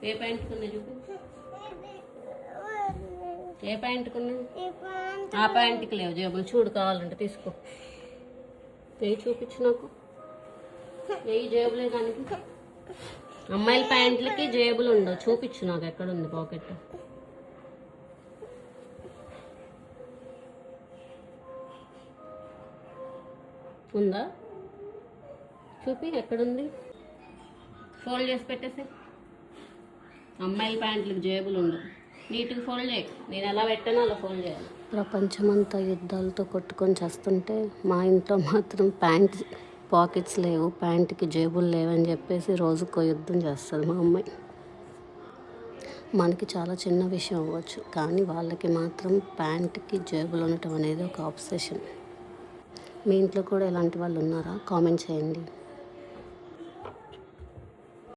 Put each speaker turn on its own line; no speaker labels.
ఏ pant కొన్నా చూపి. ఏ pant కొన్నా? ఆ ప్యాంట్కి లేవు జేబులు. చూడు కావాలంటే తీసుకో. వెయ్యి చూపించు నాకు. వెయ్యి జేబులే దానికి. అమ్మాయిల ప్యాంట్లకి జేబులు ఉండవు. చూపించు నాకు ఎక్కడుంది పాకెట్. ఉందా? చూపి ఎక్కడుంది. ఫోల్డ్ చేసి పెట్టేసి. అమ్మాయిల ప్యాంట్లకు జేబులు ఉండవు. నీట్గా ఫోల్డ్ చేయి. నేను ఎలా పెట్టానో అలా ఫోల్డ్ చేయాలి. ప్రపంచమంతా యుద్ధాలతో కొట్టుకొని చేస్తుంటే మా ఇంట్లో మాత్రం ప్యాంట్ పాకెట్స్ లేవు, ప్యాంట్కి జేబులు లేవని చెప్పేసి రోజుకో యుద్ధం చేస్తుంది మా అమ్మాయి. మనకి చాలా చిన్న విషయం అవ్వచ్చు, కానీ వాళ్ళకి మాత్రం ప్యాంట్కి జేబులు ఉండటం అనేది ఒక ఆబ్సెషన్. మీ ఇంట్లో కూడా ఇలాంటి వాళ్ళు ఉన్నారా? కామెంట్ చేయండి.